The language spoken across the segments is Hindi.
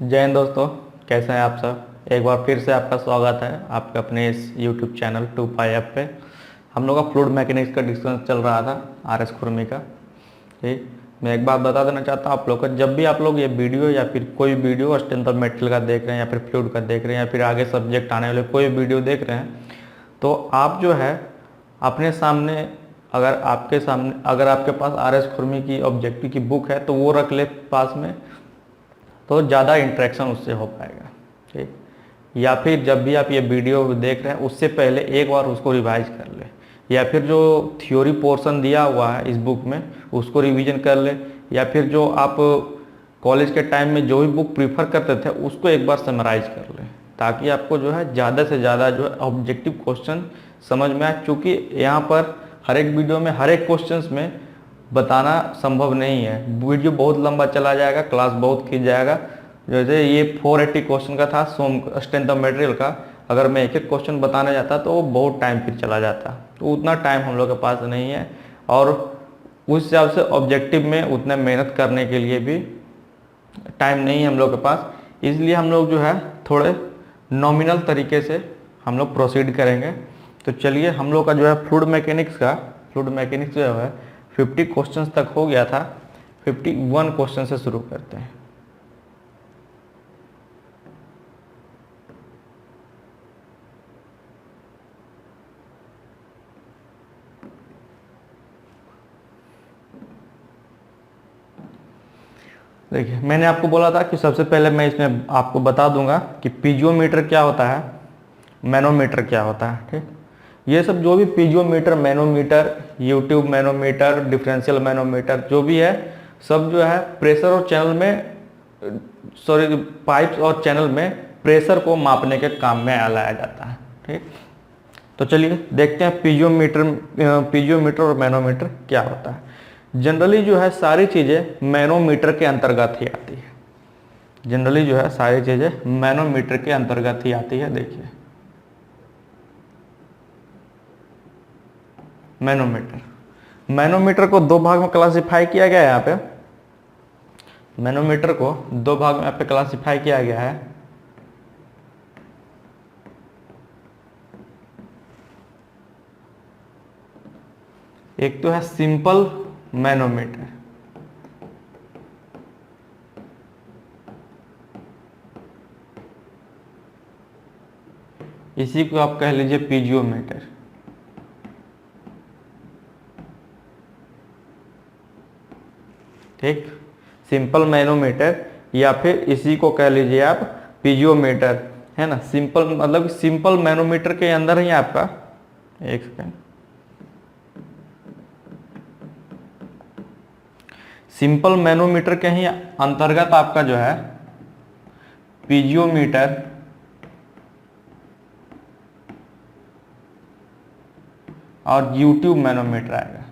जय हिंद दोस्तों, कैसे हैं आप सब। एक बार फिर से आपका स्वागत है आपके अपने इस YouTube चैनल 25 पे। हम लोग का फ्लूइड मैकेनिक्स का डिस्कशन चल रहा था RS खुरमी का। ठीक, मैं एक बात बता देना चाहता हूँ आप लोग को, जब भी आप लोग ये वीडियो या फिर कोई वीडियो स्ट्रेंथ ऑफ मेटेरियल का देख रहे हैं या फिर फ्लूइड का देख रहे हैं या फिर आगे सब्जेक्ट आने वाले कोई वीडियो देख रहे हैं, तो आप जो है अपने सामने अगर आपके पास RS खुरमी की ऑब्जेक्टिव की बुक है तो वो रख ले पास में, तो ज़्यादा इंटरेक्शन उससे हो पाएगा। ठीक, या फिर जब भी आप ये वीडियो देख रहे हैं उससे पहले एक बार उसको रिवाइज कर ले, या फिर जो थ्योरी पोर्शन दिया हुआ है इस बुक में उसको रिवीजन कर ले, या फिर जो आप कॉलेज के टाइम में जो भी बुक प्रीफर करते थे उसको एक बार समराइज कर ले, ताकि आपको जो है ज़्यादा से ज़्यादा जो है ऑब्जेक्टिव क्वेश्चन समझ में आए। चूँकि यहाँ पर हर एक वीडियो में हर एक क्वेश्चन में बताना संभव नहीं है, वीडियो बहुत लंबा चला जाएगा, क्लास बहुत खींच जाएगा। जैसे ये 480 क्वेश्चन का था स्ट्रेंथ ऑफ मटेरियल का, अगर मैं एक एक क्वेश्चन बताने जाता तो वो बहुत टाइम फिर चला जाता, तो उतना टाइम हम लोग के पास नहीं है और उस हिसाब से ऑब्जेक्टिव में उतना मेहनत करने के लिए भी टाइम नहीं है हम लोग के पास। इसलिए हम लोग जो है थोड़े नॉमिनल तरीके से हम लोग प्रोसीड करेंगे। तो चलिए, हम लोग का जो है फ्लूइड मैकेनिक्स जो है 50 क्वेश्चंस तक हो गया था। 51 क्वेश्चन से शुरू करते हैं। देखिए, मैंने आपको बोला था कि सबसे पहले मैं इसमें आपको बता दूंगा कि पीजियोमीटर क्या होता है, मैनोमीटर क्या होता है। ठीक, ये सब जो भी piezometer, manometer, U tube manometer, differential manometer जो भी है, सब जो है प्रेशर और चैनल में पाइप्स और चैनल में प्रेशर को मापने के काम में लाया जाता है। ठीक, तो चलिए देखते हैं पीजियोमीटर और मैनोमीटर क्या होता है। जनरली जो है सारी चीज़ें मैनोमीटर के अंतर्गत ही आती है। जनरली जो है सारी चीज़ें मैनोमीटर के अंतर्गत ही आती है। देखिए, मैनोमीटर को दो भाग में क्लासिफाई किया गया है। यहाँ पे मैनोमीटर को दो भाग में यहाँ पे क्लासिफाई किया गया है। एक तो है सिंपल मैनोमीटर, इसी को आप कह लीजिए पीजियोमीटर। ठीक, सिंपल मैनोमीटर या फिर इसी को कह लीजिए आप पीजियोमीटर, है ना। सिंपल मतलब सिंपल मैनोमीटर के अंदर ही आपका, एक सेकेंड, सिंपल मैनोमीटर के ही अंतर्गत आपका जो है पीजियोमीटर और यूट्यूब मैनोमीटर आएगा।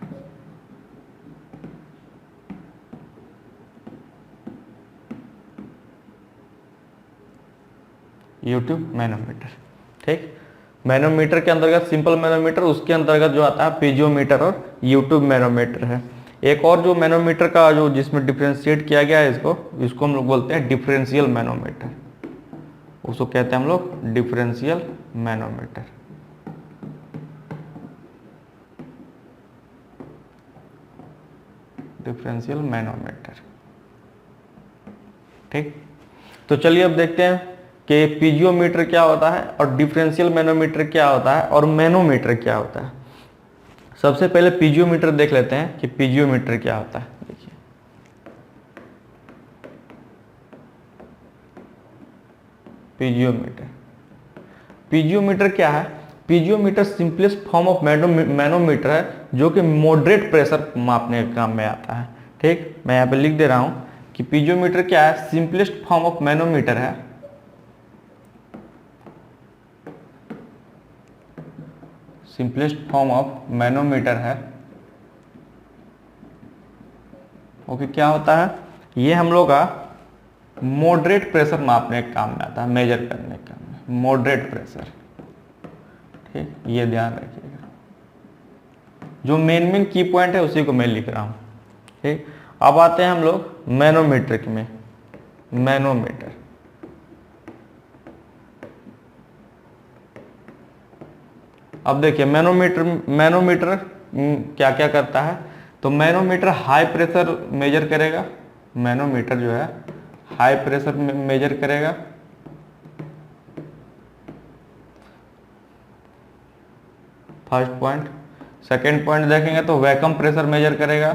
U tube manometer. ठीक, मैनोमीटर के अंतर्गत सिंपल मैनोमीटर, उसके अंतर्गत जो आता है पीजियोमीटर और यूट्यूब मैनोमीटर है। एक और जो मैनोमीटर का जो जिसमें डिफ्रेंशिएट किया गया है, इसको हम लोग बोलते हैं डिफरेंशियल मैनोमीटर। उसको कहते हैं हम लोग डिफरेंशियल मैनोमीटर। Differential manometer. ठीक, तो चलिए अब देखते हैं कि पीजियोमीटर क्या होता है और डिफरेंशियल मैनोमीटर क्या होता है और मैनोमीटर क्या होता है। सबसे पहले पीजियोमीटर देख लेते हैं कि पीजियोमीटर क्या होता है। देखिए, पीजियोमीटर क्या है। पीजियोमीटर सिंपलेस्ट फॉर्म ऑफ मैनोमीटर है जो कि मॉडरेट प्रेशर मापने के काम में आता है। ठीक, मैं यहाँ पे लिख दे रहा हूं कि पीजियोमीटर क्या है, सिंपलेस्ट फॉर्म ऑफ मैनोमीटर है। सिंपलेस्ट फॉर्म ऑफ मैनोमीटर है। ओके, क्या होता है, ये हम लोग का मॉडरेट प्रेशर मापने के काम में आता है, मेजर करने के काम में, मॉडरेट प्रेशर। ठीक, ये ध्यान रखिएगा, जो मेन की पॉइंट है उसी को मैं लिख रहा हूं। ठीक, अब आते हैं हम लोग मैनोमीटर में। मैनोमीटर अब देखिए मैनोमीटर क्या क्या करता है, तो मैनोमीटर हाई प्रेशर मेजर करेगा, मैनोमीटर जो है हाई प्रेशर मेजर करेगा, फर्स्ट पॉइंट। सेकेंड पॉइंट देखेंगे तो वैक्यूम प्रेशर मेजर करेगा,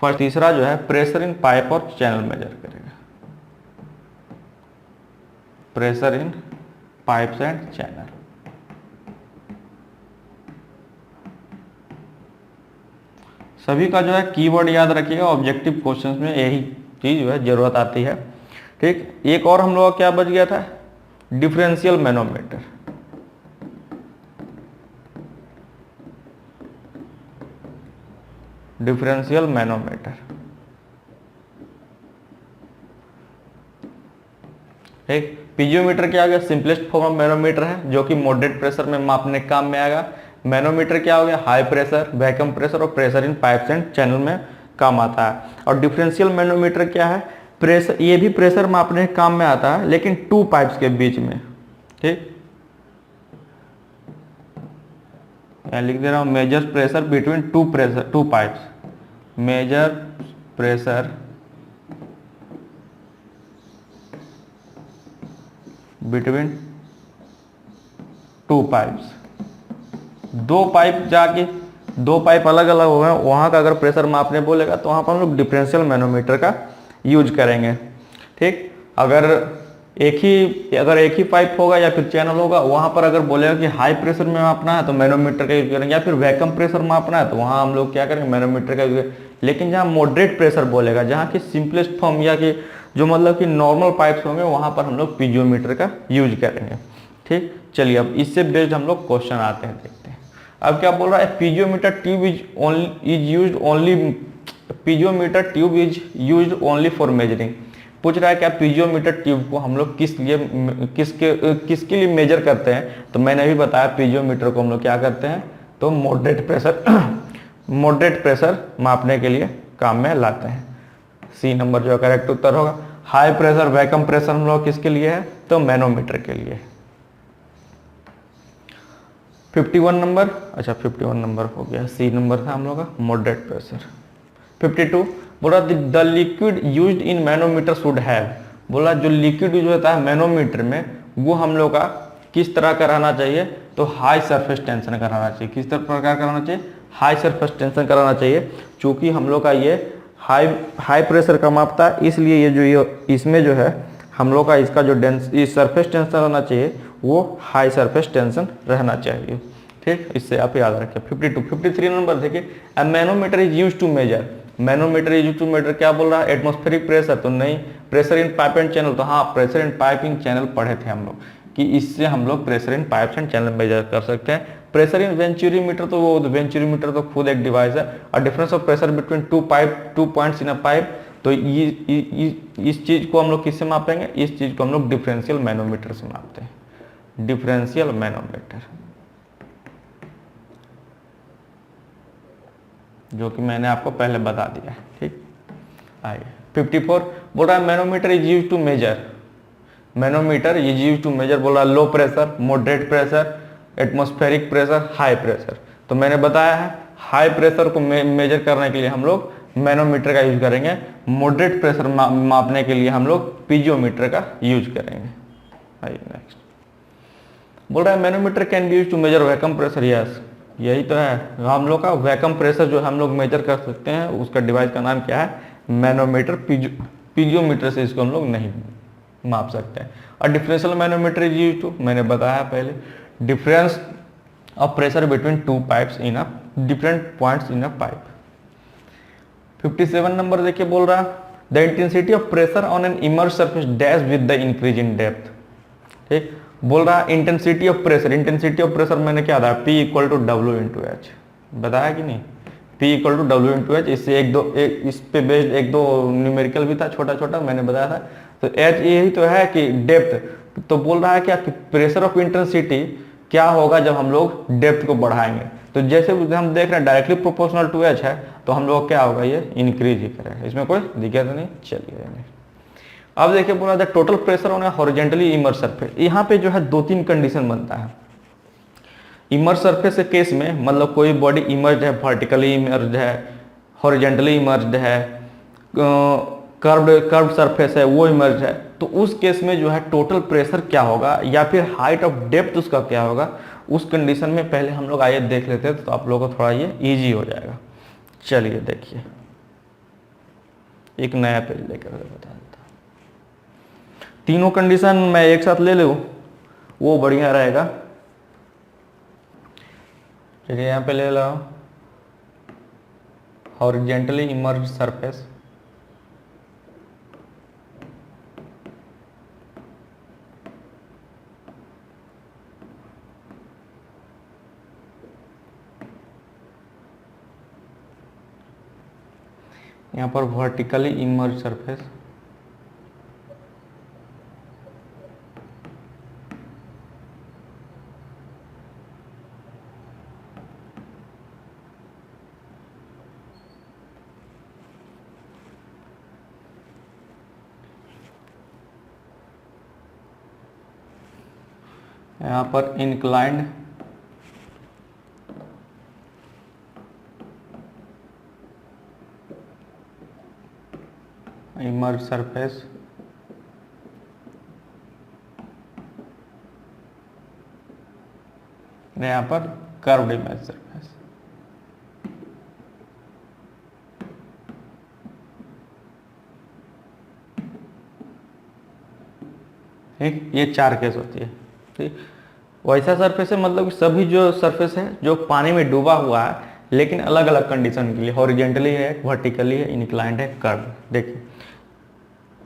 फर्स्ट। तीसरा जो है प्रेशर इन पाइप और चैनल मेजर करेगा, pressure in pipes and channel. सभी का जो है कीवर्ड याद रखिएगा, ऑब्जेक्टिव क्वेश्चंस में यही चीज जो है जरूरत आती है, ठीक। एक और हम लोग का क्या बच गया था, डिफरेंशियल मैनोमीटर। डिफरेंशियल मैनोमीटर, ठीक। पीजियोमीटर क्या हो गया, सिंपलेस्ट फॉर्म ऑफ मैनोमीटर है जो कि मॉडरेट प्रेशर में मापने के काम में आएगा। मैनोमीटर क्या हो गया, हाई प्रेशर, वैक्यूम प्रेशर और pressure in pipes and channel में काम आता है। और डिफरेंशियल मैनोमीटर क्या है, प्रेशर, ये भी प्रेशर मापने के काम में आता है लेकिन टू पाइप्स के बीच में, ठीक। मैं लिख दे रहा हूं, major pressure between two pipes, major pressure between two pipes. दो पाइप अलग अलग हो गए, वहां का अगर प्रेशर मापने बोलेगा तो वहां पर हम लोग डिफरेंशियल मैनोमीटर का यूज करेंगे, ठीक। अगर एक ही पाइप होगा या फिर चैनल होगा, वहां पर अगर बोलेगा कि हाई प्रेशर में मापना है तो मैनोमीटर का यूज करेंगे, या फिर वैक्यूम प्रेशर मापना है तो वहां हम लोग क्या करेंगे, मैनोमीटर का यूज करेंगे। लेकिन जहां मॉडरेट प्रेशर बोलेगा, जहां की सिंपलेस्ट फॉर्म या कि जो मतलब कि नॉर्मल पाइप्स होंगे, वहां पर हम लोग पीजियोमीटर का यूज करेंगे, ठीक। चलिए अब इससे बेस्ड हम लोग क्वेश्चन आते हैं, देखते हैं। अब क्या बोल रहा है, piezometer tube is used only for measuring. पूछ रहा है क्या पीजियोमीटर ट्यूब को हम लोग किसके लिए मेजर करते हैं, तो मैंने अभी बताया पीजियोमीटर को हम लोग क्या करते हैं, तो मॉडरेट प्रेशर मापने के लिए काम में लाते हैं। सी नंबर जो करेक्ट उत्तर होगा। हाई प्रेशर वैक्यूम प्रेशर हम लोग किसके लिए है, तो मैनोमीटर के लिए। 51 नंबर, अच्छा 51 नंबर हो गया, सी नंबर था हम लोग का मॉडरेट प्रेशर। 52 बोला the liquid used in manometer should have, बोला जो लिक्विड यूज होता है मैनोमीटर में वो हम लोग का किस तरह का रहना चाहिए, तो हाई सरफेस टेंशन का रहना चाहिए। किस प्रकार का रहना चाहिए, हाई सरफेस टेंशन का रहना चाहिए। चूंकि हम लोग का ये हाई प्रेशर का मापता है, इसलिए इसमें जो है हम लोग का इसका जो सरफेस टेंशन रहना चाहिए वो हाई सरफेस टेंशन रहना चाहिए, ठीक। इससे आप याद रखें। 53 नंबर देखिए, a manometer is used to measure. Manometer is used to measure क्या बोल रहा है, एटमॉस्फेरिक प्रेशर, तो नहीं। Pressure in pipe and channel, तो हाँ प्रेशर इन पाइपिंग चैनल पढ़े थे हम लोग कि इससे हम लोग pressure in pipes and channel measure कर सकते हैं। प्रेशर इन वेंचुरीमीटर, तो वो वेंचुरीमीटर तो खुद एक डिवाइस है। और difference of pressure between two points in a pipe, तो इस चीज को हम लोग किससे मापेंगे, इस चीज को हम लोग डिफरेंशियल मैनोमीटर से मापते हैं। डिफरेंशियल मैनोमीटर, जो कि मैंने आपको पहले बता दिया है, ठीक। आइए 54 बोल रहा है manometer is used to measure, manometer is used to measure, बोल रहा है low pressure, moderate pressure, atmospheric pressure, high pressure. तो मैंने बताया है हाई प्रेशर को मेजर करने के लिए हम लोग मैनोमीटर का यूज करेंगे, मॉडरेट प्रेशर मापने के लिए हम लोग पीजियोमीटर का यूज करेंगे। आइए नेक्स्ट, बोल रहा है manometer can be use to measure vacuum pressure. Yes, यही तो है हम लोग का वैक्यूम प्रेशर जो हम लोग मेजर कर सकते हैं, उसका डिवाइस का नाम क्या है, मैनोमीटर। पीजियोमीटर से इसको हम लोग नहीं माप सकते हैं। और differential manometer is used to, मैंने बताया पहले, difference of pressure between two pipes in a different points in a pipe. 57 number देखिए, बोल रहा है the intensity of pressure on an immerse surface dash with the increase in depth, ठीक। बोल रहा है इंटेंसिटी ऑफ प्रेशर मैंने क्या था, P equal to W into H, बताया कि नहीं, P equal to W into H. इससे इस पे बेस्ड एक दो न्यूमेरिकल भी था छोटा छोटा, मैंने बताया था। तो H यही तो है कि डेप्थ, तो बोल रहा है क्या कि प्रेशर ऑफ इंटेंसिटी क्या होगा जब हम लोग डेप्थ को बढ़ाएंगे। तो जैसे हम देख रहे हैं डायरेक्टली प्रोपोर्शनल टू एच है, तो हम लोग क्या होगा, ये इंक्रीज ही करेगा, इसमें कोई दिक्कत नहीं। चलिए अब देखिए बोला the total pressure on horizontally emerge surface, यहाँ पे जो है 2-3 कंडीशन बनता है। इमर्ज सरफेस के केस में मतलब कोई बॉडी इमर्ज है, वर्टिकली इमर्ज है, हॉरिजॉन्टली इमर्ज है, कर्व्ड सरफेस है वो इमर्ज है, तो उस केस में जो है टोटल प्रेशर क्या होगा या फिर हाइट ऑफ डेप्थ उसका क्या होगा, उस कंडीशन में पहले हम लोग आइए देख लेते हैं तो आप लोगों को थोड़ा ये इजी हो जाएगा। चलिए देखिए, एक नया पेज लेकर बता देता हूँ। तीनों कंडीशन मैं एक साथ ले लूँ वो बढ़िया रहेगा। चलिए यहाँ पे ले लो हॉरिजॉन्टली इमर्ज सरफेस, यहाँ पर वर्टिकली इमर्ज सरफेस, यहाँ पर इंक्लाइंड इमर्ज सरफेस, यहाँ पर कर्व्ड इमर्ज सरफेस। ठीक, ये 4 केस होती है। ठीक, वैसा सरफेस है मतलब सभी जो सरफेस है जो पानी में डूबा हुआ है लेकिन अलग अलग कंडीशन के लिए, हॉरिजॉन्टली है, वर्टिकली है, इंक्लाइंड है, कर्व। देखिए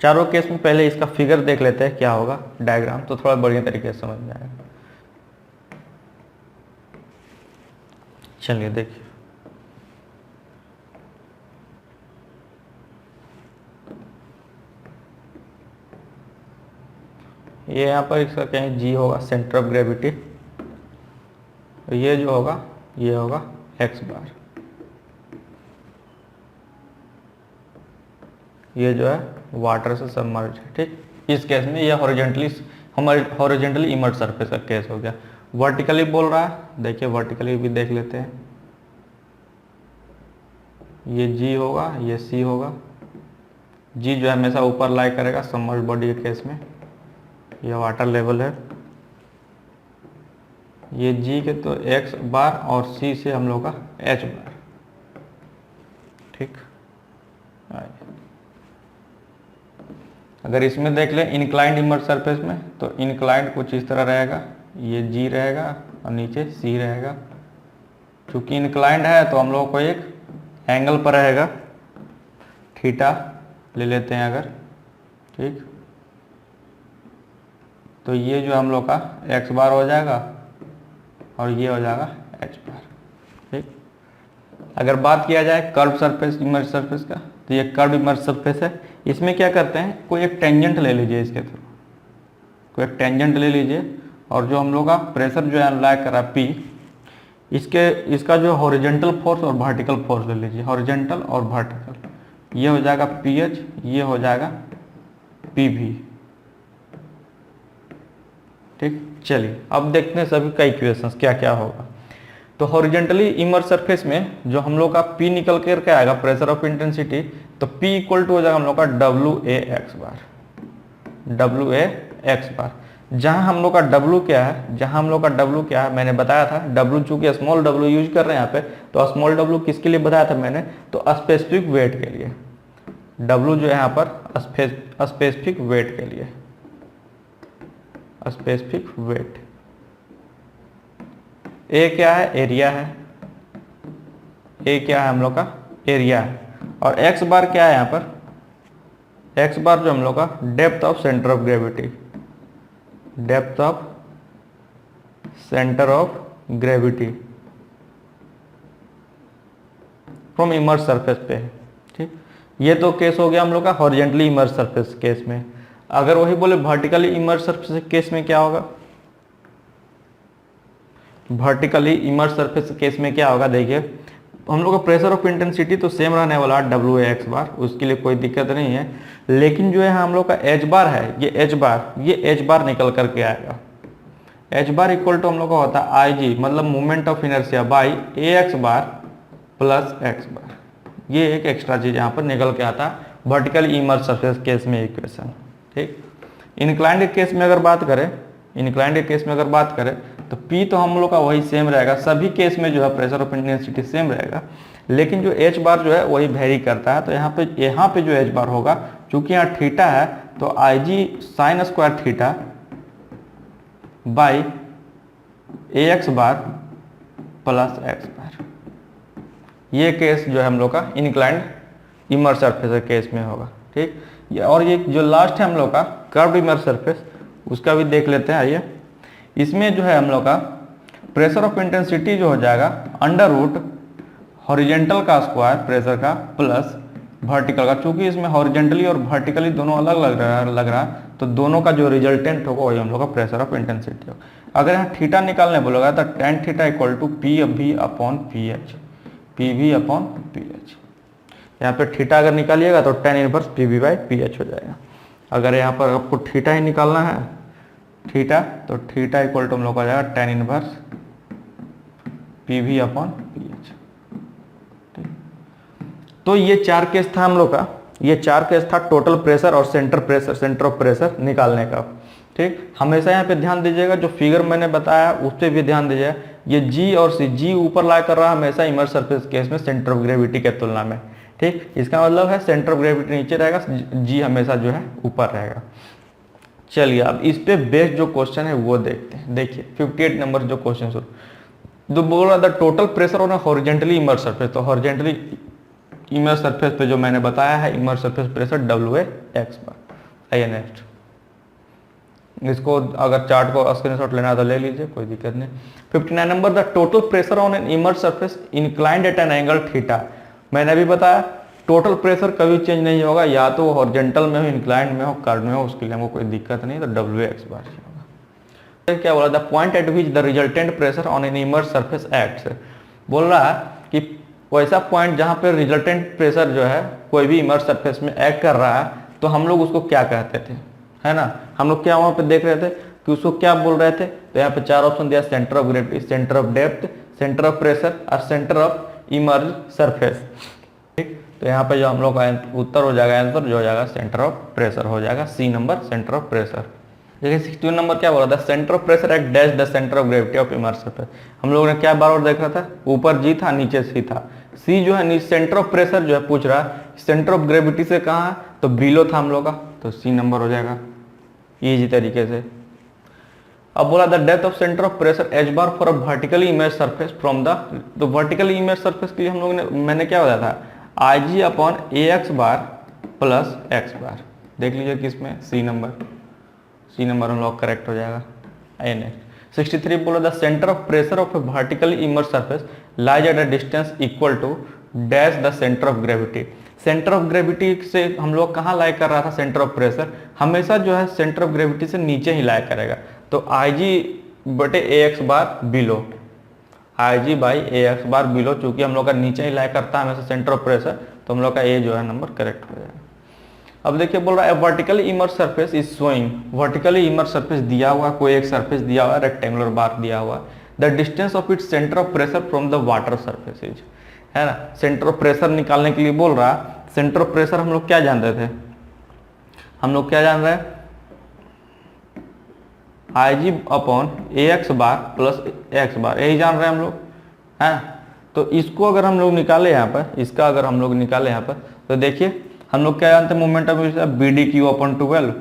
चारों केस में पहले इसका फिगर देख लेते हैं क्या होगा डायग्राम, तो थोड़ा बढ़िया तरीके से समझ में आएगा। चलिए देखिए, ये यहाँ पर इसका कहीं जी होगा सेंटर ऑफ ग्रेविटी, ये जो होगा ये होगा एक्स बार, ये जो है वाटर से सबमर्ज है। ठीक, इस केस में ये हॉरिजॉन्टली इमर्ज सरफेस का केस हो गया। वर्टिकली बोल रहा है, देखिए वर्टिकली भी देख लेते हैं, ये जी होगा, ये सी होगा। जी जो है हमेशा ऊपर लाई करेगा सबमर्ज बॉडी के केस में, ये वाटर लेवल है। ये जी के तो एक्स बार और सी से हम लोग का एच बार। ठीक, अगर इसमें देख लें इंक्लाइंड इमर्ज सरफेस में, तो इंक्लाइंड कुछ इस तरह रहेगा, ये जी रहेगा और नीचे सी रहेगा। चूंकि इंक्लाइंड है तो हम लोग को एक एंगल पर रहेगा, थीटा ले लेते हैं अगर। ठीक, तो ये जो हम लोग का एक्स बार हो जाएगा और ये हो जाएगा एच बार। ठीक, अगर बात किया जाए कर्व सरफेस इमर्ज सरफेस का, तो ये कर्व इमर्ज सरफेस है। इसमें क्या करते हैं, कोई एक टेंजेंट ले लीजिए, इसके थ्रू कोई एक टेंजेंट ले लीजिए और जो हम लोग का प्रेशर जो है अप्लाई करा P, इसका जो हॉरिजॉन्टल फोर्स और वर्टिकल फोर्स ले लीजिए, हॉरिजॉन्टल और वर्टिकल। ये हो जाएगा PH, ये हो जाएगा PV। ठीक, चलिए अब देखते हैं सभी का इक्वेशंस क्या क्या होगा। तो हॉरिजॉन्टली इमर्ज सरफेस में जो हम लोग का P निकल कर के आएगा प्रेशर ऑफ इंटेंसिटी, तो P इक्वल टू हो जाएगा हम लोग का WA एक्स बार, WA एक्स बार। जहां हम लोग का W क्या है, मैंने बताया था W, चूंकि स्मॉल w यूज कर रहे हैं यहाँ पे, तो स्मॉल w किसके लिए बताया था मैंने, तो स्पेसिफिक वेट के लिए। W जो है यहाँ पर स्पेसिफिक वेट के लिए, स्पेसिफिक वेट। ए क्या है, एरिया है, ए क्या है हम लोग का एरिया है, और एक्स बार क्या है यहाँ पर, एक्स बार जो हम लोग का depth of centre of gravity, depth of centre of gravity from emerge surface पे है। ठीक, ये तो केस हो गया हम लोग का हॉरिजॉन्टली इमर्ज सरफेस केस में। अगर वही बोले वर्टिकली इमर्ज सरफेस केस में क्या होगा, वर्टिकली इमर्ज सरफेस केस में क्या होगा, देखिए हम लोग का प्रेशर ऑफ इंटेंसिटी तो सेम रहने वाला है डब्ल्यू ए एक्स बार, उसके लिए कोई दिक्कत नहीं है। लेकिन जो है हम लोग का एच बार है, ये एच बार निकल करके आएगा। एच बार इक्वल टू हम लोग का होता है आई जी, मतलब moment of inertia by A X bar plus X bar. ये एक एक्स्ट्रा चीज यहाँ पर निकल के आता है वर्टिकल इमर्स सरफेस केस में इक्वेशन। ठीक, इंक्लाइंड के केस में अगर बात करें, तो P तो हम लोग का वही सेम रहेगा, सभी केस में जो है प्रेशर ऑफ इंटेंसिटी सेम रहेगा, लेकिन जो H बार जो है वही वेरी करता है। तो यहाँ पे जो H बार होगा, चूंकि यहाँ थीटा है तो I G sine square theta by A X bar plus X bar. ये केस जो है हम लोग का इंक्लाइंड इमर्स सरफेस केस में होगा। ठीक, और ये जो लास्ट है हम लोग का कर्व्ड इमर्स सरफेस, उसका भी देख लेते हैं। आइए, इसमें जो है हम लोग का प्रेशर ऑफ इंटेंसिटी जो हो जाएगा अंडर रूट हॉरिजेंटल का स्क्वायर प्रेशर का प्लस वर्टिकल का। चूंकि इसमें हॉरिजेंटली और वर्टिकली दोनों अलग लग रहा है, तो दोनों का जो रिजल्टेंट होगा वही हम लोग का प्रेशर ऑफ इंटेंसिटी होगा। अगर यहाँ थीटा निकालने बोलेगा तो tan theta equal to P V upon P H, P V upon P H. यहाँ पे थीटा अगर निकालिएगा तो tan inverse P V by P H हो जाएगा। अगर यहाँ पर आपको थीटा ही निकालना है, थीटा, तो थीटा इक्वल टू हम लोग का जाएगा tan inverse P V upon P H. तो ये चार केस था हम लोग का, ये चार केस था टोटल प्रेशर और सेंटर ऑफ प्रेशर निकालने का। ठीक, हमेशा यहाँ पे ध्यान दीजिएगा, जो फिगर मैंने बताया उस पर भी ध्यान दीजिएगा। ये जी और सी, जी ऊपर ला कर रहा है हमेशा इमर्स सरफेस केस में सेंटर ऑफ ग्रेविटी के तुलना में। ठीक, इसका मतलब है सेंटर ऑफ ग्रेविटी नीचे रहेगा, जी हमेशा जो है ऊपर रहेगा। चलिए अब इस पे बेस्ड जो क्वेश्चन है वो देखते हैं। देखिए 58 नंबर जो क्वेश्चन जो बोल रहा था total pressure on horizontally immerse surface, तो हॉरिजेंटली इमर्स सरफेस पे जो मैंने बताया है immerse surface pressure W A X bar. आइए नेक्स्ट, इसको अगर चार्ट को स्क्रीनशॉट लेना तो ले लीजिए, कोई दिक्कत नहीं। 59 number, the total pressure on an immerse surface inclined at an angle theta. मैंने अभी बताया टोटल प्रेशर कभी चेंज नहीं होगा, या तो वो हॉरिजेंटल में हो, इंक्लाइंड में हो, कर्व में हो, उसके लिए हमको कोई दिक्कत नहीं, तो डब्ल्यू एक्स बार होगा। क्या बोला, the point eight which the resultant pressure on an immerse surface acts. बोल रहा है कि वैसा पॉइंट जहां पे रिजल्टेंट प्रेशर जो है कोई भी इमर्स सरफेस में एक्ट कर रहा है, तो हम लोग उसको क्या कहते थे, है ना। हम लोग क्या वहां पे देख रहे थे कि उसको क्या बोल रहे थे, तो यहाँ पे चार ऑप्शन दिया, centre of gravity, centre of depth, centre of pressure और सेंटर ऑफ इमर्स सरफेस। ठीक, तो यहाँ पे जो हम लोग का उत्तर हो जाएगा, आंसर जो हो जाएगा सेंटर ऑफ प्रेशर हो जाएगा, C number centre of pressure. देखिए 61 नंबर क्या बोला था, centre of pressure at dash the centre of gravity of immerse surface. हम लोगों ने क्या बार बार देख रहा था, ऊपर जी था नीचे सी था। सी जो है सेंटर ऑफ प्रेशर जो है पूछ रहा है, सेंटर ऑफ ग्रेविटी से कहाँ है, तो बिलो था हम लोग का, तो सी नंबर हो जाएगा इजी तरीके से। अब बोला the depth of centre of pressure H bar for a vertically image surface from the, तो वर्टिकली इमेज सरफेस के लिए हम लोग ने, मैंने क्या बताया था, आई जी अपॉन ए एक्स बार प्लस एक्स बार। देख लीजिए किसमें, सी नंबर हम लोग करेक्ट हो जाएगा। आइए नेक्स्ट 63 बोला the centre of pressure of a vertically immerse surface lies at a distance equal to dash the centre of gravity. Centre of gravity से हम लोग कहाँ लाई कर रहा था, सेंटर ऑफ प्रेशर हमेशा जो है सेंटर ऑफ ग्रेविटी से नीचे ही लाई करेगा, तो आई जी बटे A X bar below, I G by A X bar below, चूंकि हम लोग का नीचे ही लाई करता है हमेशा सेंटर ऑफ प्रेशर, तो हम लोग का ए जो है नंबर करेक्ट हो जाएगा। अब देखिए बोल रहा है vertically immerse surface is showing, vertically immerse surface दिया हुआ, कोई एक सरफेस दिया हुआ, रेक्टेंगुलर बार दिया हुआ, the distance of its centre of pressure from the water surface is, है ना। सेंटर ऑफ प्रेशर निकालने के लिए बोल रहा है, सेंटर ऑफ प्रेशर हम लोग क्या जानते थे, हम लोग क्या जान रहे हैं, I ji upon A X bar plus X bar, यही जान रहे हैं हम लोग, है। तो इसको अगर हम लोग निकाले यहाँ पर, इसका अगर हम लोग निकाले यहाँ पर, तो देखिए हम लोग क्या जानते हैं, moment of inertia B D cube upon 12,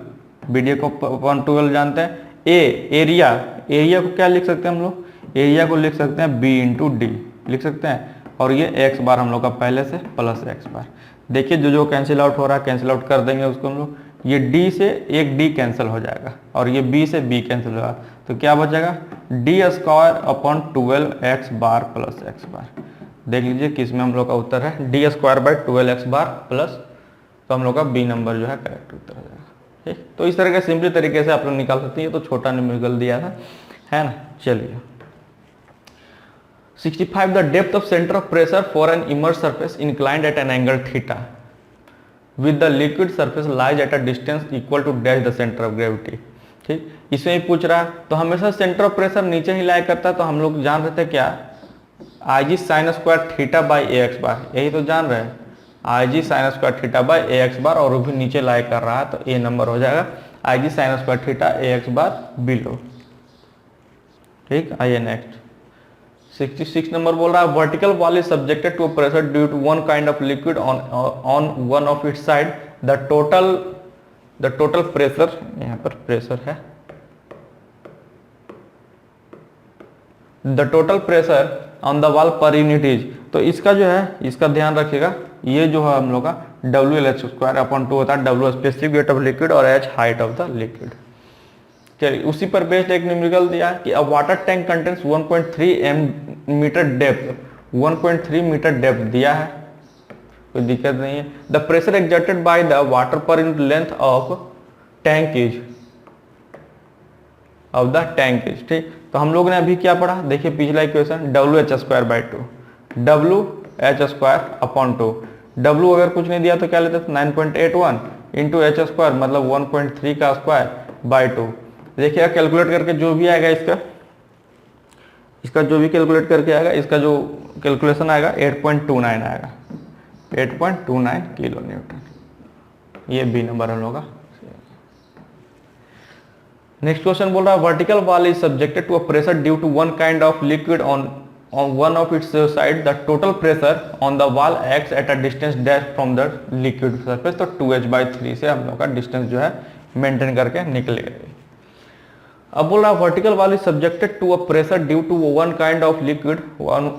B D को अपॉन 12 जानते हैं। एरिया को क्या लिख सकते हैं हम लोग, एरिया को लिख सकते हैं बी इंटू डी लिख सकते हैं, और ये एक्स बार हम लोग का पहले से प्लस एक्स बार। देखिए जो कैंसिल आउट हो रहा है कैंसिल आउट कर देंगे उसको हम लोग, ये डी से एक डी कैंसिल हो जाएगा और ये बी से बी कैंसिल होगा, तो क्या बचेगा, D square upon 12 x bar plus X बार। देख लीजिए किसमें हम लोग का उत्तर है, D square by 12 x bar plus, तो हम लोग का बी नंबर जो है करेक्ट उत्तर हो जाएगा। ठीक, तो इस तरह के सिंपली तरीके से आप लोग निकाल सकते हैं, ये तो छोटा न्यूमेरिकल दिया था, है ना। चलिए 65 the depth of centre of pressure for an immerse surface inclined at an angle theta with the liquid surface lies at a distance equal to dash the centre of gravity. ठीक, इसमें ही पूछ रहा है, तो हमेशा सेंटर ऑफ प्रेशर नीचे ही लाई करता है, तो हम लोग जान रहे थे क्या, I G sine square theta by A X bar, यही तो जान रहे हैं, I G sine square theta by A X bar, और वो भी नीचे लाई कर रहा है, तो ए नंबर हो जाएगा I G sine square theta A X bar below. ठीक, आइए नेक्स्ट 66 नंबर बोल रहा है, vertical wall is subjected to pressure due to one kind of liquid on one of its side, the total pressure, यहाँ पर प्रेशर है, the total pressure on the wall per unit is, तो इसका जो है, इसका ध्यान रखिएगा, ये जो है हम लोग का WL² होता है, W specific weight of liquid और H height of the liquid. चलिए, उसी पर बेस्ड एक न्यूमेरिकल दिया कि a water tank contains 1.3 metre depth, 1.3 metre depth दिया है, कोई दिक्कत नहीं है। The pressure exerted by the water per unit length of tank is, of the tank is. ठीक, तो हम लोग ने अभी क्या पढ़ा, देखिए पिछला इक्वेशन, WH²/2, WH²/2, W अगर कुछ नहीं दिया तो क्या लेते थे, 9.81 इंटू H² मतलब 1.3 का स्क्वायर बाई 2। देखिएगा कैलकुलेट करके जो भी आएगा, इसका जो भी कैलकुलेट करके आएगा, इसका जो कैलकुलेशन आएगा 8.29 आएगा, 8.29 किलो न्यूटन, ये बी नंबर हम लोग का। नेक्स्ट क्वेश्चन बोल रहा है, vertical wall is subjected to a pressure due to one kind of liquid on one of its side, the total pressure on the wall acts at a distance dash from the liquid surface, तो 2h/3 से हम लोग का डिस्टेंस जो है मेंटेन करके निकलेगा। अब बोल रहा है, vertical wall is subjected to a pressure due to one kind of liquid on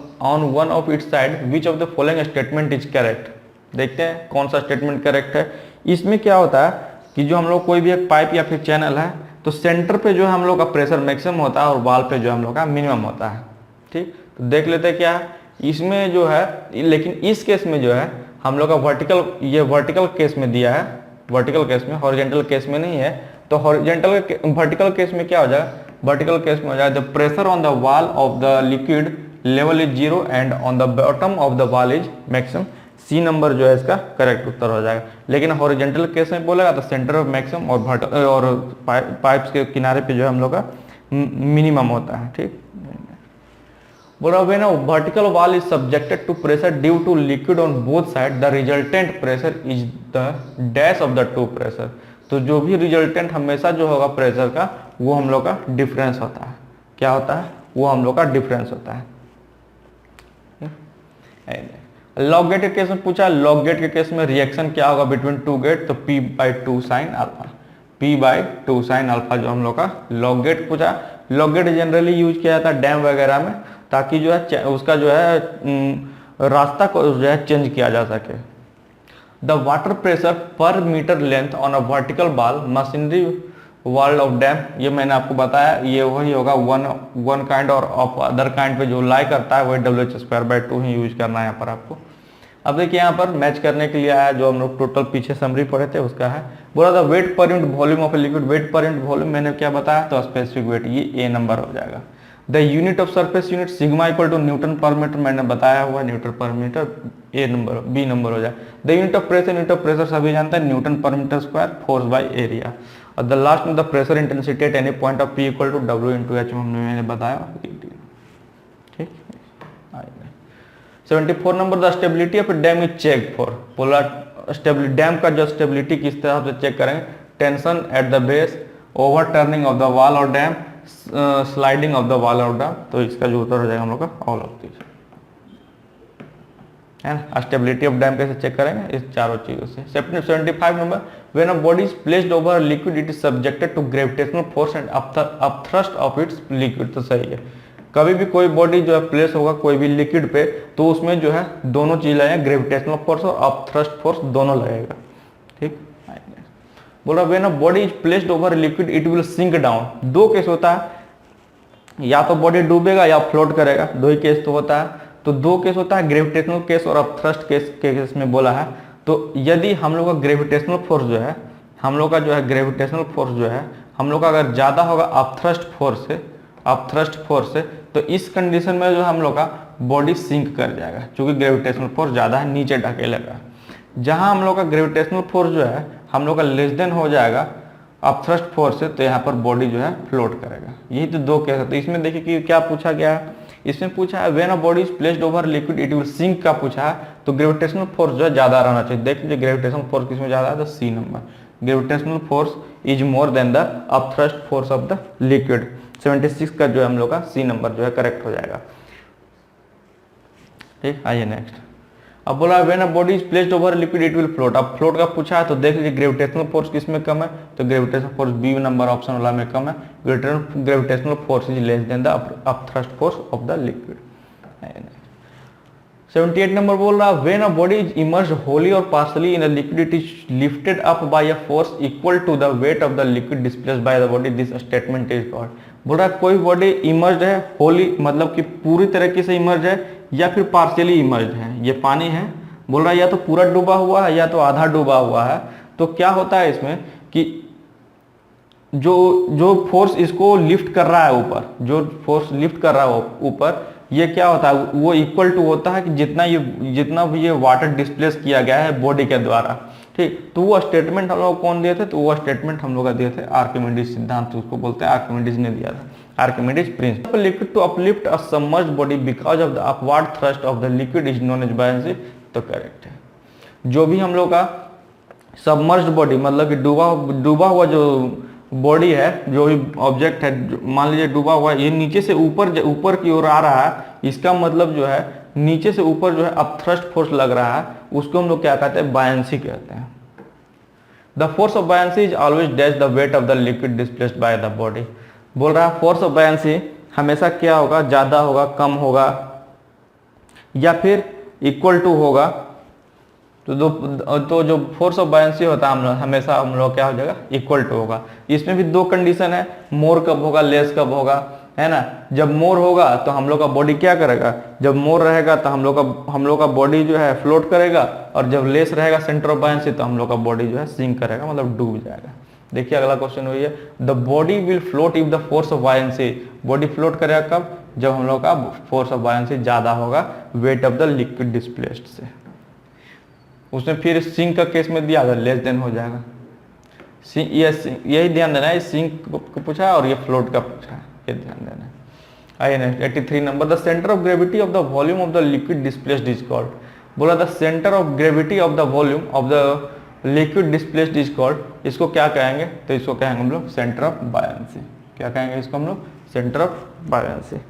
one of its side, which of the following statement is correct. देखते हैं कौन सा स्टेटमेंट करेक्ट है। इसमें क्या होता है कि जो हम लोग कोई भी एक पाइप या फिर चैनल है, तो सेंटर पे जो है हम लोग का प्रेशर मैक्सिमम होता है और वॉल पे जो हम लोग का मिनिमम होता है। ठीक, तो देख लेते हैं क्या इसमें जो है, लेकिन इस केस में जो है हम लोग का वर्टिकल, ये वर्टिकल केस में दिया है, वर्टिकल केस में, हॉरिजॉन्टल केस में नहीं है। तो हॉरिजॉन्टल वर्टिकल केस में क्या हो जाएगा, वर्टिकल केस में हो जाएगा, the pressure on the wall of the liquid level is 0 and on the bottom of the wall is maximum. C number जो है इसका करेक्ट उत्तर हो जाएगा। लेकिन हॉरिजॉन्टल केस में बोलेगा तो सेंटर ऑफ मैक्सिमम और पाइप्स के किनारे पे जो है हम लोग का मिनिमम होता है। ठीक, बोल रहा है, vertical wall is subjected to pressure due to liquid on both side, the resultant pressure is the dash of the two pressure. तो जो भी रिजल्टेंट हमेशा जो होगा प्रेशर का, वो हम लोग का डिफरेंस होता है। क्या होता है, वो हम लोग का डिफरेंस होता है। लॉग गेट के केस में पूछा, लॉग गेट के केस में रिएक्शन क्या होगा बिटवीन टू गेट, तो P/2 sine alpha, P/2 sine alpha जो हम लोग का लॉग गेट पूछा। लॉग गेट जनरली यूज किया जाता है डैम वगैरह में, ताकि जो है उसका जो है रास्ता को जो है चेंज किया जा सके। The water pressure per metre length on a vertical wall masonry wall of dam, ये मैंने आपको बताया, ये वही होगा वन काइंड और ऑफ अदर काइंड पे जो लाई करता है वही WH²/2 ही यूज करना है यहाँ पर आपको। अब देखिए यहाँ पर मैच करने के लिए आया, जो हम लोग टोटल पीछे समरी पढ़े थे उसका है। बोला था weight per unit volume of a liquid, weight per unit volume मैंने क्या बताया, तो स्पेसिफिक वेट, ये ए नंबर हो जाएगा। The unit of surface unit sigma equal to newton per metre, मैंने बताया हुआ newton per metre, A number, B number हो जाए। द यूनिट ऑफ प्रेशर सभी जानते हैं, newton per metre square, force by area. और द लास्ट में the pressure intensity at any point of P equal to W into H, मैंने बताया। ठीक, 74 number, the stability of dam is check for, बोला डैम का जो स्टेबिलिटी किस तरह से चेक करेंगे, tension at the base, over turning of the wall और dam, sliding of the wall और डैम। तो इसका जो उत्तर हो जाएगा हम लोग का ऑल ऑफ दिस, है ना। स्टेबिलिटी ऑफ डैम कैसे चेक करेंगे, इस चारों चीजों से। 75 number, when a body is placed over liquid it is subjected to gravitational force and upthrust of its liquid. तो सही है, कभी भी कोई बॉडी जो है प्लेस होगा कोई भी लिक्विड पे, तो उसमें जो है दोनों चीज लगेगा, ग्रेविटेशनल फोर्स और अपथ्रस्ट फोर्स दोनों लगेगा। ठीक, बोला when a body is placed over liquid it will sink down. दो केस होता है, या तो बॉडी डूबेगा या फ्लोट करेगा, दो ही केस तो होता है। तो दो केस होता है, ग्रेविटेशनल केस और अपथ्रस्ट केस के केस में बोला है। तो यदि हम लोग का ग्रेविटेशनल फोर्स जो है, हम लोग का जो है ग्रेविटेशनल फोर्स जो है हम लोग का अगर ज्यादा होगा अपथ्रस्ट फोर्स से, तो इस कंडीशन में जो हम लोग का बॉडी सिंक कर जाएगा, क्योंकि ग्रेविटेशनल फोर्स ज़्यादा है, नीचे ढकेलेगा। जहाँ हम लोग का ग्रेविटेशनल फोर्स जो है हम लोग का लेस देन हो जाएगा अपथ्रस्ट फोर्स से, तो यहाँ पर बॉडी जो है फ्लोट करेगा। यही तो दो केस है। तो इसमें देखिए कि क्या पूछा गया है, इसमें पूछा है when a body is placed over liquid it will sink का पूछा है, तो ग्रेविटेशनल फोर्स जो है ज़्यादा रहना चाहिए। देख लीजिए ग्रेविटेशनल फोर्स किसमें ज़्यादा है, तो C number, gravitational force is more than the upthrust force of the liquid. 76 का जो है हम लोग का सी नंबर जो है करेक्ट हो जाएगा। ठीक, आइए नेक्स्ट। अब बोला when a body is placed over liquid it will float. अब फ्लोट का पूछा है तो देख लीजिए ग्रेविटेशनल फोर्स किसमें कम है, तो gravitational force B number option वाला में कम है। Gravitational force is less than the upthrust force of the liquid. 78 number बोल रहा when a body is immersed wholly और partially in a liquid it is lifted up by a force equal to the weight of the liquid displaced by the body, this statement is called. बोल रहा है कोई बॉडी इमर्स्ड है होली मतलब कि पूरी तरीके से इमर्स्ड है या फिर पार्शियली इमर्स्ड है, ये पानी है, बोल रहा है या तो पूरा डूबा हुआ है या तो आधा डूबा हुआ है। तो क्या होता है इसमें कि जो फोर्स इसको लिफ्ट कर रहा है ऊपर, जो फोर्स लिफ्ट कर रहा है ऊपर, ये क्या होता है वो इक्वल टू होता है कि जितना भी ये वाटर डिस्प्लेस किया गया है बॉडी के द्वारा। ठीक, तो वो स्टेटमेंट हम लोग कौन दिए थे, तो वो स्टेटमेंट हम लोग का दिए थे आर्किमिडीज सिद्धांत, उसको बोलते हैं, आर्किमिडीज ने दिया था, Archimedes principle. Liquid to uplift a submerged body because of the upward thrust of the liquid is known as buoyancy, तो करेक्ट है। जो भी हम लोग का सबमर्ज्ड बॉडी मतलब कि डूबा हुआ जो बॉडी है, जो भी ऑब्जेक्ट है, मान लीजिए डूबा हुआ, ये नीचे से ऊपर की ओर आ रहा है, इसका मतलब जो है नीचे से ऊपर जो है अपथ्रस्ट फोर्स लग रहा है, उसको हम लोग क्या कहते हैं, बायंसी कहते हैं। The force of buoyancy is always dash the weight of the liquid displaced by the body. बोल रहा है फोर्स ऑफ बायंसी हमेशा क्या होगा, ज्यादा होगा, कम होगा या फिर इक्वल टू होगा। तो जो फोर्स ऑफ बायंसी होता है हमेशा हम लोग क्या हो जाएगा, इक्वल टू होगा। इसमें भी दो कंडीशन है, मोर कब होगा, लेस कब होगा, है ना। जब मोर होगा तो हम लोग का बॉडी क्या करेगा, जब मोर रहेगा तो हम लोग का बॉडी जो है फ्लोट करेगा, और जब लेस रहेगा सेंटर ऑफ बायंसी तो हम लोग का बॉडी जो है सिंक करेगा, मतलब डूब जाएगा। देखिए अगला क्वेश्चन हुई है, the body will float if the force of buoyancy. Body float करेगा कब, जब हम लोग का फोर्स ऑफ बायंसी ज्यादा होगा wait of the liquid displaced से। उसने फिर सिंक का केस में दिया, लेस देन हो जाएगा। यही ध्यान देना है, सिंक को पूछा है और ये फ्लोट का पूछा है, ये ध्यान देना है। आइए next 83 number, the centre of gravity of the volume of the liquid displaced is called. बोला the centre of gravity of the volume of the liquid displaced is called. इसको क्या कहेंगे, तो इसको कहेंगे हम लोग सेंटर ऑफ बायंसी। क्या कहेंगे इसको हम लोग, centre of buoyancy.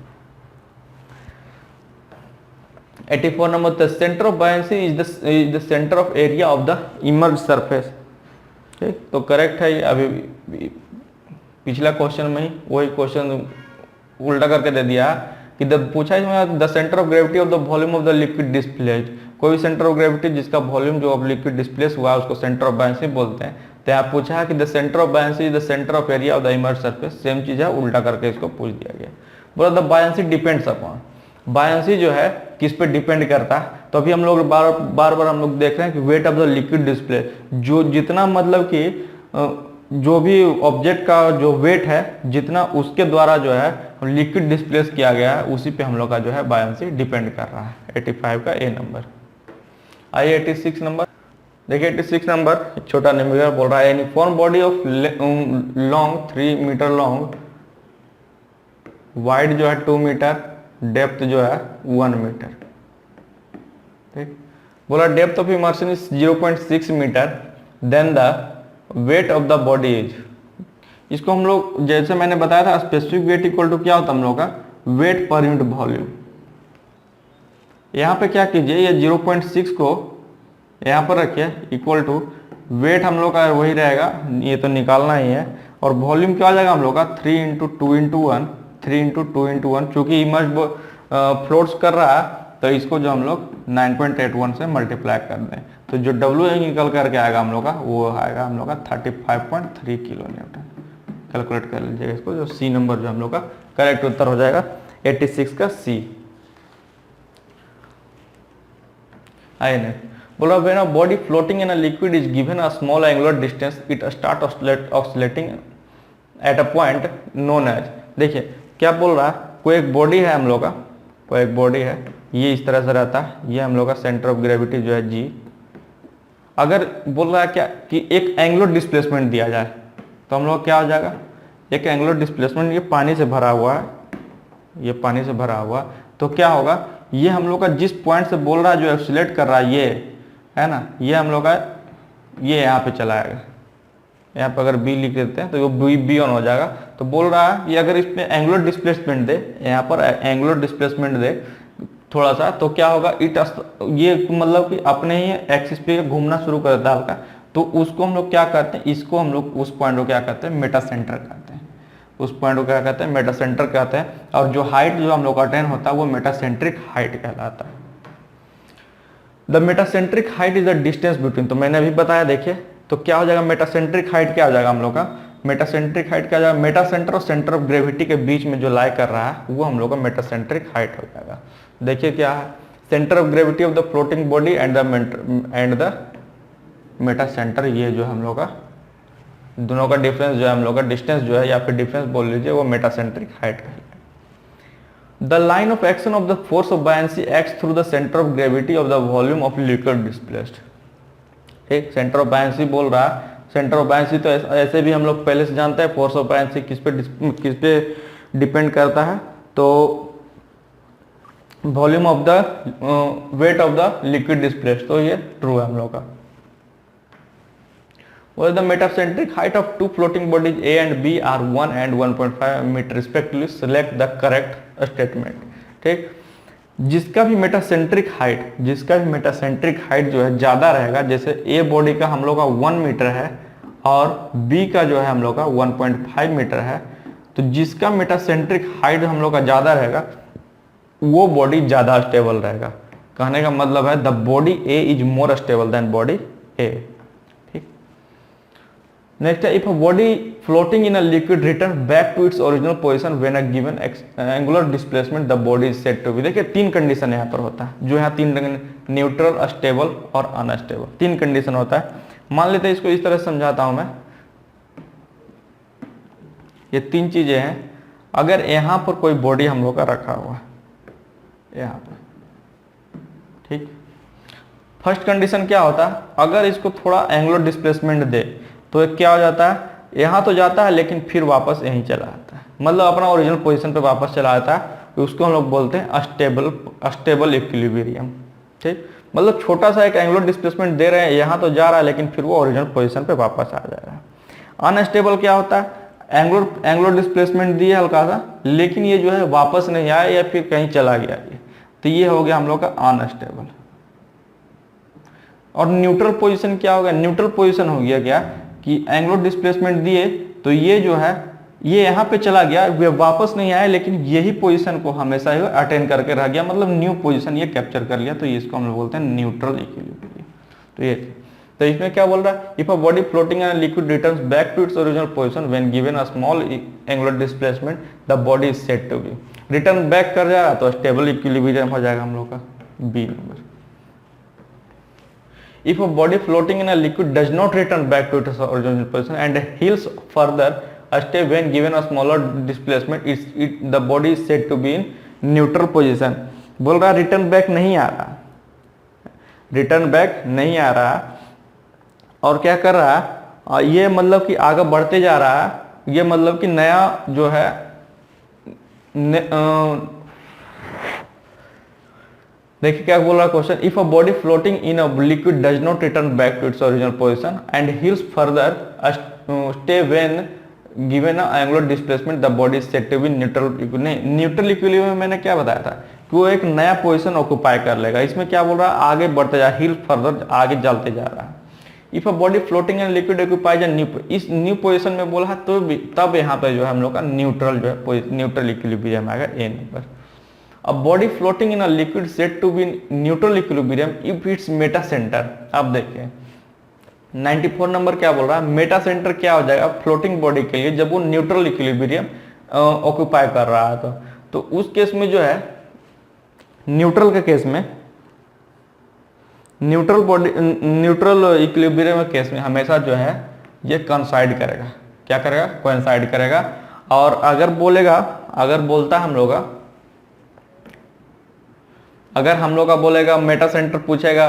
84 number, the centre of buoyancy is the centre of area of the emerged surface. ठीक, तो करेक्ट है। अभी पिछला क्वेश्चन में ही वही क्वेश्चन उल्टा करके दे दिया कि पूछा इसमें the centre of gravity of the volume of the liquid displaced. कोई भी सेंटर ऑफ ग्रेविटी जिसका वॉल्यूम जो ऑफ लिक्विड डिस्प्लेस हुआ है उसको सेंटर ऑफ बायंसी बोलते हैं। तो यहाँ पूछा है कि the centre of buoyancy is the centre of area of the emerged surface, same चीज है, उल्टा करके इसको पूछ दिया गया। बोला the buoyancy depends upon. Buoyancy जो है किस पे डिपेंड करता है, तो अभी हम लोग बार बार हम लोग देख रहे हैं कि wait of the liquid display, जो जितना मतलब कि जो भी ऑब्जेक्ट का जो वेट है जितना उसके द्वारा जो है लिक्विड डिस्प्लेस किया गया है उसी पे हम लोग का जो है बायंसी डिपेंड कर रहा है। 85 का ए नंबर। आइए 86 नंबर देखिए। 86 नंबर छोटा नंबर बोल रहा है, uniform body of long 3 metre long, wide जो है 2 मीटर, डेप्थ जो है 1 मीटर। ठीक, बोला depth of immersion is 0.6 metre, then the weight of the body is. इसको हम लोग जैसे मैंने बताया था स्पेसिफिक वेट इक्वल टू क्या होता है हम लोग का, वेट पर यूनिट वॉल्यूम। यहाँ पे क्या कीजिए, ये 0.6 को यहाँ पर रखिए इक्वल टू वेट हम लोग का वही रहेगा, ये तो निकालना ही है, और वॉल्यूम क्या आ जाएगा हम लोग का 3 × 2 × 1, 3 × 2 × 1, चूंकि इमर्ज फ्लोट्स कर रहा है तो इसको जो हम लोग 9.81 से मल्टीप्लाई कर दें तो जो W निकल करके आएगा हम लोग का वो आएगा हम लोग का 35.3 किलो न्यूटन। कैलकुलेट कर लीजिएगा इसको, जो सी नंबर जो हम लोग का करेक्ट उत्तर हो जाएगा 86 का सी। आइए नेक्स्ट, बोला when a body floating in a liquid is given a small angular distance it start oscillating at a point known as. देखिए क्या बोल रहा है, कोई एक बॉडी है हम लोग का, कोई एक बॉडी है, ये इस तरह से रहता है, ये हम लोग का सेंटर ऑफ ग्रेविटी जो है G। अगर बोल रहा है क्या कि एक एंगुलर डिस्प्लेसमेंट दिया जाए तो हम लोग क्या हो जाएगा, एक एंगुलर डिस्प्लेसमेंट, ये पानी से भरा हुआ है, ये पानी से भरा हुआ, तो क्या होगा, ये हम लोग का जिस पॉइंट से बोल रहा है जो एक्सीलरेट कर रहा है ये है ना, ये हम लोग का ये यहाँ पे चला आएगा, यहाँ पे अगर बी लिख देते हैं तो वो बी ऑन हो जाएगा। तो बोल रहा है कि अगर इसमें एंगुलर डिस्प्लेसमेंट दे, यहाँ पर एंगुलर डिस्प्लेसमेंट दे थोड़ा सा, तो क्या होगा, ये मतलब कि अपने ही एक्सिस पे घूमना शुरू कर देता है हल्का, तो उसको हम लोग क्या करते हैं, इसको हम लोग उस पॉइंट को क्या कहते हैं, मेटा सेंटर कहते हैं, उस पॉइंट को क्या कहते हैं, मेटा सेंटर कहते हैं। और जो हाइट जो हम लोग का अटेन होता है वो मेटासेंट्रिक हाइट कहलाता है। The metacentric height is the distance between, तो मैंने अभी बताया, देखिए तो क्या हो जाएगा, मेटासेंट्रिक हाइट क्या हो जाएगा हम लोग का, मेटासेंट्रिक हाइट क्या हो जाएगा, मेटा सेंटर और सेंटर ऑफ ग्रेविटी के बीच में जो लाई कर रहा है वो हम लोग का मेटासेंट्रिक हाइट हो जाएगा। देखिए क्या है, centre of gravity of the floating body and the Meta centre, ये जो हम लोग का दोनों का डिफरेंस जो है हम लोग का डिस्टेंस जो है या फिर डिफरेंस बोल लीजिए, वो मेटासेंट्रिक हाइट है। The line of action of the force of buoyancy acts through the centre of gravity of the volume of liquid displaced. ठीक, सेंटर ऑफ बायंसी बोल रहा है, सेंटर ऑफ बायंसी तो ऐसे भी हम लोग पहले से जानते हैं, फोर्स ऑफ बायंसी किस पे डिपेंड करता है, तो volume of the weight of the liquid displaced, तो ये ट्रू है हम लोग का। Well, the metacentric height of two floating bodies A and B are 1 and 1.5 metre respectively. Select the correct statement. ठीक, जिसका भी मेटासेंट्रिक हाइट जो है ज़्यादा रहेगा, जैसे A बॉडी का हम लोग का 1 मीटर है और B का जो है हम लोग का 1.5 मीटर है, तो जिसका मेटासेंट्रिक हाइट हम लोग का ज़्यादा रहेगा वो बॉडी ज़्यादा स्टेबल रहेगा। कहने का मतलब है the body A is more stable than body A। Next है, if a body floating in a liquid return back to its original position when a given angular displacement the body is said to be. देखिए 3 कंडीशन यहाँ पर होता है, जो यहाँ 3 न्यूट्रल, स्टेबल और अनस्टेबल, 3 कंडीशन होता है। मान लेते हैं इसको इस तरह से समझाता हूं मैं, ये 3 चीजें हैं। अगर यहाँ पर कोई बॉडी हम लोग का रखा हुआ है यहाँ पर, ठीक, फर्स्ट कंडीशन क्या होता है, अगर इसको थोड़ा एंगुलर डिस्प्लेसमेंट दे तो क्या हो जाता है, यहाँ तो जाता है लेकिन फिर वापस यहीं चला आता है, मतलब अपना ओरिजिनल पोजीशन पे वापस चला आता है, तो उसको हम लोग बोलते हैं स्टेबल इक्विलिब्रियम। ठीक, मतलब छोटा सा एक एंगुलर डिस्प्लेसमेंट दे रहे हैं, यहाँ तो जा रहा है लेकिन फिर वो ओरिजिनल पोजीशन पे वापस आ जा रहा है। अनस्टेबल क्या होता है, एंगुलर डिस्प्लेसमेंट दिए हल्का सा, लेकिन ये जो है वापस नहीं आया या फिर कहीं चला गया, तो ये हो गया हम लोग का अनस्टेबल। और न्यूट्रल पोजीशन क्या होगा, न्यूट्रल पोजीशन हो गया क्या कि एंगुलर डिस्प्लेसमेंट दिए तो ये जो है ये यहाँ पे चला गया, वे वापस नहीं आया, लेकिन यही पोजीशन को हमेशा ही अटेन करके रह गया, मतलब न्यू पोजीशन ये कैप्चर कर लिया, तो ये इसको हम लोग बोलते हैं न्यूट्रल इक्विलिब्रियम। तो ये, तो इसमें क्या बोल रहा है, if a body floating in liquid returns back to its original position when given a small angular displacement the body is said to be, return back कर जाएगा तो स्टेबल इक्विलिब्रियम हो जाएगा हम लोग का B number. If a body floating in a liquid does not return back to its original position and heals further a step when given a smaller displacement, the body is said to be in neutral position। बोल रहा रिटर्न बैक नहीं आ रहा, रिटर्न बैक नहीं आ रहा, और क्या कर रहा है, ये मतलब कि आगे बढ़ते जा रहा है, ये मतलब कि नया जो है देखिए क्या बोल रहा है question, if a body floating in a liquid does not return back to its original position and heels further stay when given an angular displacement the body is said to be neutral. Neutral equilibrium में मैंने क्या बताया था कि वो एक नया पोजीशन ऑक्यूपाई कर लेगा, इसमें क्या बोल रहा है, आगे बढ़ते जा, हील फर्दर आगे चलते जा रहा है। If a body floating in liquid occupies new, इस न्यू पोजीशन में बोला है, तो तब यहाँ पे जो है हम लोग का न्यूट्रल जो है न्यूट्रल इक्विलिब्रियम आएगा ए number. A body floating in a liquid said to be in neutral equilibrium if its meta center, अब देखिए 94 नंबर क्या बोल रहा है, मेटा सेंटर क्या हो जाएगा फ्लोटिंग बॉडी के लिए जब वो न्यूट्रल इक्विलिब्रियम ऑक्यूपाई कर रहा है, तो उस केस में जो है न्यूट्रल के केस में, न्यूट्रल इक्विलिब्रियम के केस में हमेशा जो है ये कोइंसाइड करेगा, क्या करेगा, कोइंसाइड करेगा। और अगर बोलता हम लोग अगर हम लोग का बोलेगा मेटा सेंटर पूछेगा,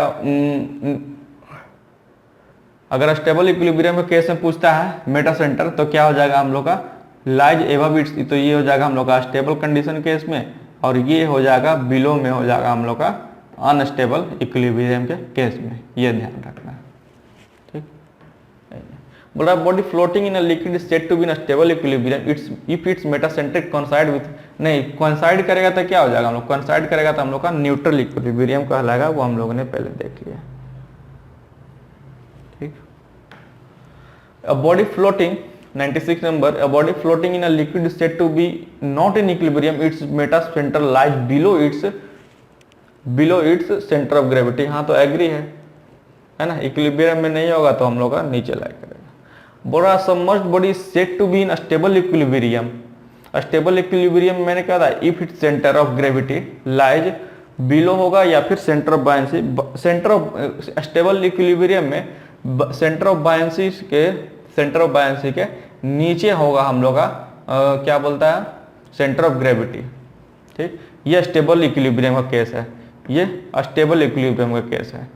अगर स्टेबल इक्विलिब्रियम के केस में पूछता है मेटा सेंटर तो क्या हो जाएगा हम लोग का लाइज एबव इट्स, तो ये हो जाएगा हम लोग का स्टेबल कंडीशन केस में, और ये हो जाएगा बिलो में हो जाएगा हम लोग का अनस्टेबल इक्विलिब्रियम के केस में, ये ध्यान रखना है। ठीक, बोल रहा body floating in a liquid set to be in stable equilibrium its if its metacentric coincide with, नहीं कोइंसाइड करेगा तो क्या हो जाएगा हम लोग, कोइंसाइड करेगा तो हम लोग का न्यूट्रल इक्विलिब्रियम कहलाएगा, वो हम लोगों ने पहले देख लिया। ठीक, a body floating 96 number, a body floating in a liquid is said to be not in equilibrium, its metacenter lies below its center of gravity। हाँ तो एग्री है ना, इक्विलिब्रियम में नहीं होगा तो हम लोग का नीचे लाई करेगा। बोला submerged body is said to be in stable equilibrium, stable equilibrium मैंने कहा था if it centre of gravity lies below होगा या फिर centre of buoyancy, centre of stable equilibrium में सेंटर ऑफ बायंसी के नीचे होगा हम लोग का क्या बोलता है सेंटर ऑफ ग्रेविटी। ठीक, ये स्टेबल इक्विलिब्रियम का केस है, ये स्टेबल इक्विलिब्रियम का केस है।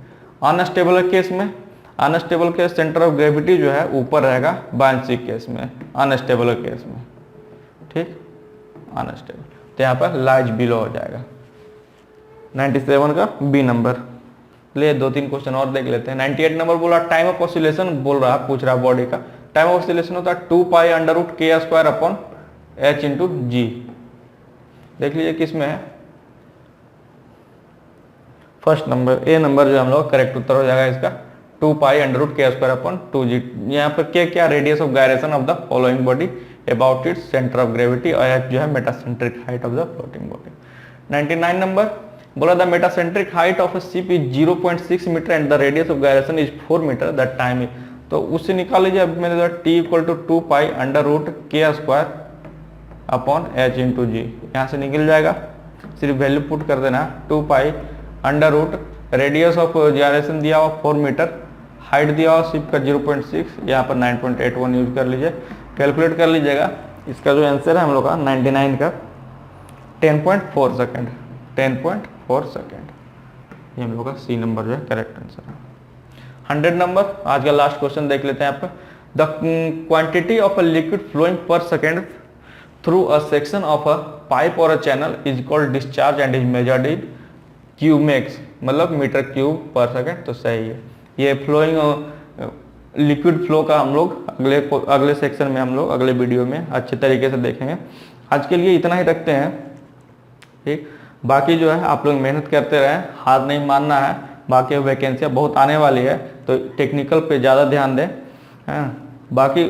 अनस्टेबल केस में, unstable case centre of gravity जो है ऊपर रहेगा बायंसी केस में, अनस्टेबल केस में। ठीक, अनस्टेबल तो यहाँ पर लाइज बिलो हो जाएगा। 97 का बी नंबर। ले 2-3 क्वेश्चन और देख लेते हैं। 98 नंबर बोला टाइम ऑफ ऑसिलेशन बोल रहा पूछ रहा बॉडी का, टाइम ऑफ ऑसिलेशन होता है 2 पाई अंडर रूट के स्क्वायर अपॉन एच इंटू जी। देख लीजिए किस में है, फर्स्ट नंबर ए नंबर जो हम लोग करेक्ट उत्तर हो जाएगा इसका 2 पाई अंडर रूट के स्क्वायर अपॉन 2g। यहाँ पर क्या radius of gyration of the following body about its centre of gravity, और एच जो है metacentric height of the floating body. 99 number बोला the metacentric height of a ship is 0.6 metre and the radius of gyration is 4 metre, the time is, तो उससे निकाल लीजिए। अब मैंने t equal to 2 pi under root के स्क्वायर अपॉन एच इंटू जी, यहाँ से निकल जाएगा, सिर्फ वैल्यू पुट कर देना। 2 pi under root radius of gyration दिया हुआ 4 मीटर, हाइट दिया हुआ शिप का 0.6, यहाँ पर 9.81 यूज कर लीजिए, कैलकुलेट कर लीजिएगा। इसका जो आंसर है हम लोग का 99 का 10.4 सेकेंड, 10.4 सेकेंड, ये हम लोग का सी नंबर जो है करेक्ट आंसर है। 100 नंबर आज का लास्ट क्वेश्चन देख लेते हैं आप। The quantity of a liquid flowing per second through a section of a pipe और a channel is called discharge and is measured in cumecs, मतलब मीटर क्यूब पर सेकेंड, तो सही है। ये फ्लोइंग लिक्विड फ्लो का हम लोग अगले सेक्शन में हम लोग अगले वीडियो में अच्छे तरीके से देखेंगे। आज के लिए इतना ही रखते हैं। ठीक, बाकी जो है आप लोग मेहनत करते रहें, हार नहीं मानना है, बाकी वैकेंसियाँ बहुत आने वाली है तो टेक्निकल पे ज़्यादा ध्यान दें। बाकी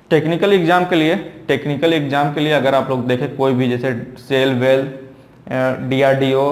टेक्निकल एग्जाम के लिए अगर आप लोग देखें कोई भी जैसे SAIL well DRDO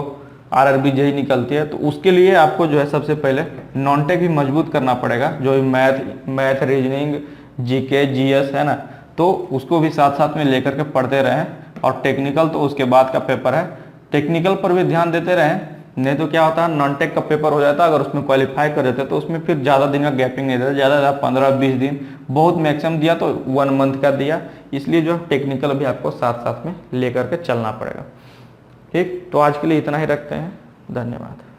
RRB JE निकलती है तो उसके लिए आपको जो है सबसे पहले नॉन टेक भी मजबूत करना पड़ेगा, जो मैथ रीजनिंग GK GS है ना, तो उसको भी साथ साथ में लेकर के पढ़ते रहें। और टेक्निकल तो उसके बाद का पेपर है, टेक्निकल पर भी ध्यान देते रहें, नहीं तो क्या होता है नॉन टेक का पेपर हो जाता है, अगर उसमें क्वालिफाई कर देते तो उसमें फिर ज़्यादा दिन का गैपिंग नहीं देता, ज़्यादा 15-20 दिन, बहुत मैक्सिमम दिया तो 1 मंथ का दिया, इसलिए जो टेक्निकल भी आपको साथ साथ में लेकर के चलना पड़ेगा। ठीक, तो आज के लिए इतना ही रखते हैं, धन्यवाद।